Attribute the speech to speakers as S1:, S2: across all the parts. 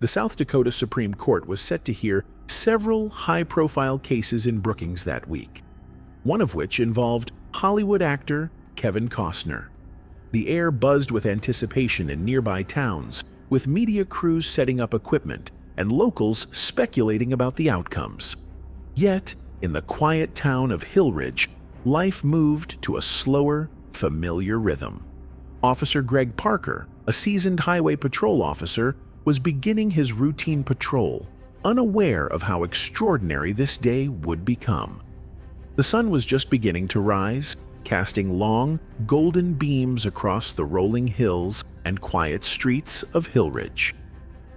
S1: The South Dakota Supreme Court was set to hear several high-profile cases in Brookings that week, one of which involved Hollywood actor Kevin Costner. The air buzzed with anticipation in nearby towns, with media crews setting up equipment and locals speculating about the outcomes. Yet, in the quiet town of Hill Ridge, life moved to a slower, familiar rhythm. Officer Greg Parker, a seasoned highway patrol officer, was beginning his routine patrol, unaware of how extraordinary this day would become. The sun was just beginning to rise, casting long, golden beams across the rolling hills and quiet streets of Hill Ridge.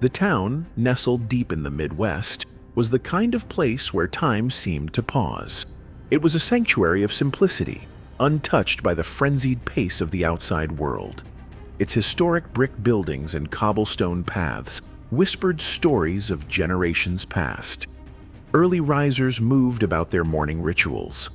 S1: The town, nestled deep in the Midwest, was the kind of place where time seemed to pause. It was a sanctuary of simplicity, untouched by the frenzied pace of the outside world. Its historic brick buildings and cobblestone paths whispered stories of generations past. Early risers moved about their morning rituals,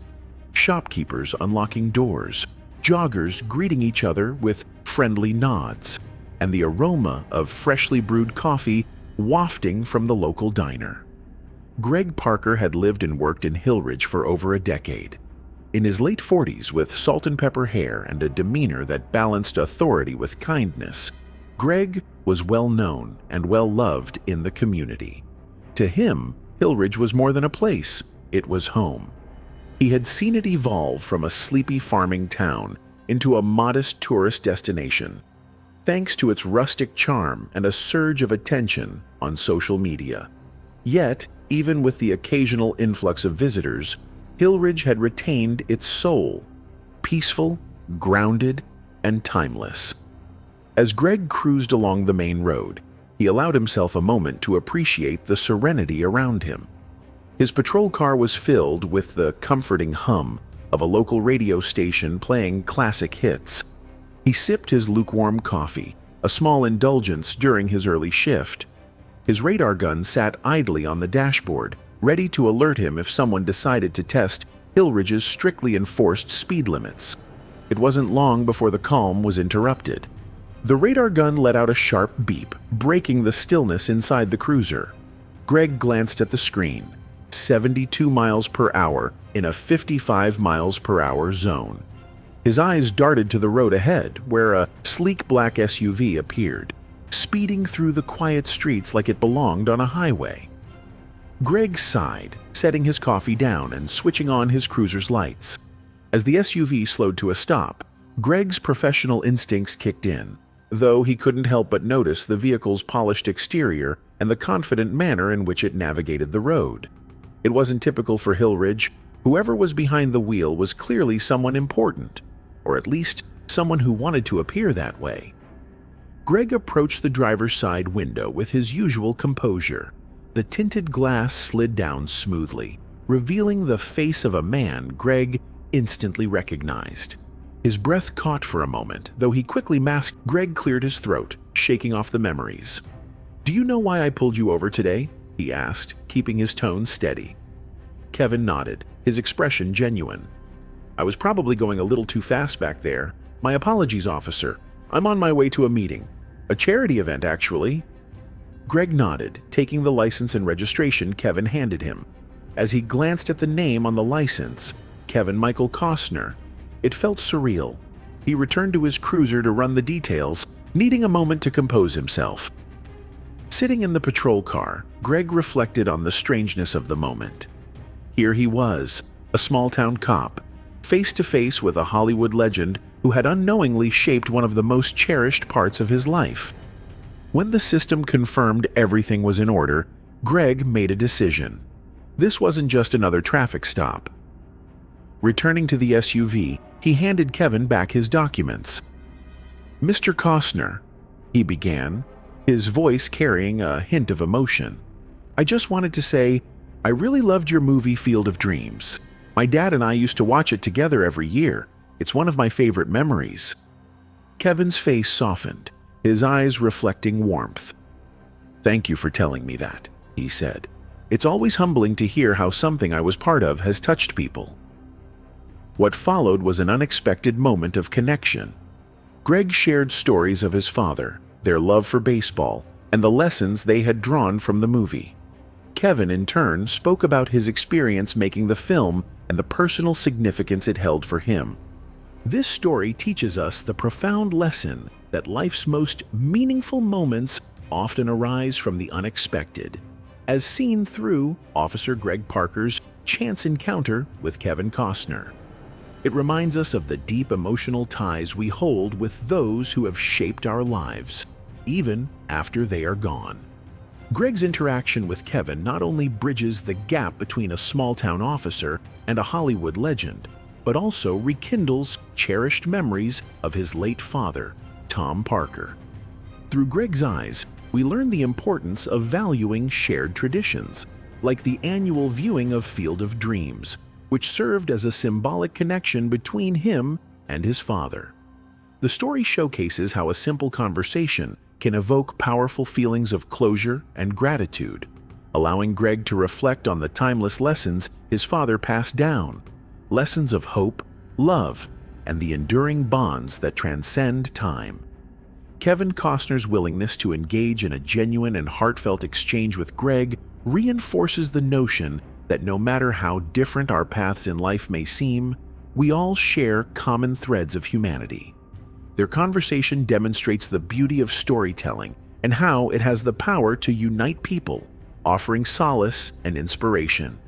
S1: shopkeepers unlocking doors, joggers greeting each other with friendly nods, and the aroma of freshly brewed coffee wafting from the local diner. Greg Parker had lived and worked in Hill Ridge for over a decade. In his late 40s, with salt and pepper hair and a demeanor that balanced authority with kindness, Greg was well known and well loved in the community. To him, Hill Ridge was more than a place, it was home. He had seen it evolve from a sleepy farming town into a modest tourist destination, thanks to its rustic charm and a surge of attention on social media. Yet, even with the occasional influx of visitors, Hill Ridge had retained its soul, peaceful, grounded, and timeless. As Greg cruised along the main road, he allowed himself a moment to appreciate the serenity around him. His patrol car was filled with the comforting hum of a local radio station playing classic hits. He sipped his lukewarm coffee, a small indulgence during his early shift. His radar gun sat idly on the dashboard, ready to alert him if someone decided to test Hill Ridge's strictly enforced speed limits. It wasn't long before the calm was interrupted. The radar gun let out a sharp beep, breaking the stillness inside the cruiser. Greg glanced at the screen. 72 miles per hour in a 55 miles per hour zone. His eyes darted to the road ahead, where a sleek black SUV appeared, speeding through the quiet streets like it belonged on a highway. Greg sighed, setting his coffee down and switching on his cruiser's lights. As the SUV slowed to a stop, Greg's professional instincts kicked in, though he couldn't help but notice the vehicle's polished exterior and the confident manner in which it navigated the road. It wasn't typical for Hill Ridge. Whoever was behind the wheel was clearly someone important, or at least someone who wanted to appear that way. Greg approached the driver's side window with his usual composure. The tinted glass slid down smoothly, revealing the face of a man Greg instantly recognized. His breath caught for a moment, though he quickly masked. Greg cleared his throat, shaking off the memories. "Do you know why I pulled you over today?" he asked, keeping his tone steady. Kevin nodded, his expression genuine. "I was probably going a little too fast back there. My apologies, officer. I'm on my way to a meeting. A charity event, actually." Greg nodded, taking the license and registration Kevin handed him. As he glanced at the name on the license, Kevin Michael Costner, it felt surreal. He returned to his cruiser to run the details, needing a moment to compose himself. Sitting in the patrol car, Greg reflected on the strangeness of the moment. Here he was, a small-town cop, face to face with a Hollywood legend who had unknowingly shaped one of the most cherished parts of his life. When the system confirmed everything was in order, Greg made a decision. This wasn't just another traffic stop. Returning to the SUV, he handed Kevin back his documents. "Mr. Costner," he began, his voice carrying a hint of emotion, "I just wanted to say, I really loved your movie Field of Dreams. My dad and I used to watch it together every year. It's one of my favorite memories." Kevin's face softened, his eyes reflecting warmth. "Thank you for telling me that," he said. "It's always humbling to hear how something I was part of has touched people." What followed was an unexpected moment of connection. Greg shared stories of his father, their love for baseball, and the lessons they had drawn from the movie. Kevin, in turn, spoke about his experience making the film and the personal significance it held for him. This story teaches us the profound lesson that life's most meaningful moments often arise from the unexpected, as seen through Officer Greg Parker's chance encounter with Kevin Costner. It reminds us of the deep emotional ties we hold with those who have shaped our lives, even after they are gone. Greg's interaction with Kevin not only bridges the gap between a small-town officer and a Hollywood legend, but also rekindles cherished memories of his late father, Tom Parker. Through Greg's eyes, we learn the importance of valuing shared traditions, like the annual viewing of Field of Dreams, which served as a symbolic connection between him and his father. The story showcases how a simple conversation can evoke powerful feelings of closure and gratitude, allowing Greg to reflect on the timeless lessons his father passed down, lessons of hope, love, and the enduring bonds that transcend time. Kevin Costner's willingness to engage in a genuine and heartfelt exchange with Greg reinforces the notion that no matter how different our paths in life may seem, we all share common threads of humanity. Their conversation demonstrates the beauty of storytelling and how it has the power to unite people, offering solace and inspiration.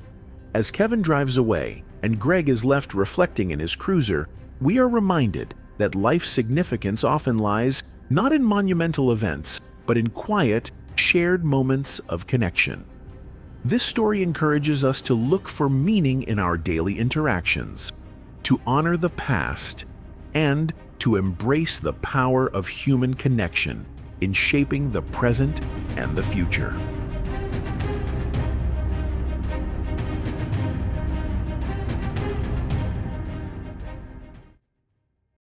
S1: As Kevin drives away and Greg is left reflecting in his cruiser, we are reminded that life's significance often lies not in monumental events, but in quiet, shared moments of connection. This story encourages us to look for meaning in our daily interactions, to honor the past, and to embrace the power of human connection in shaping the present and the future.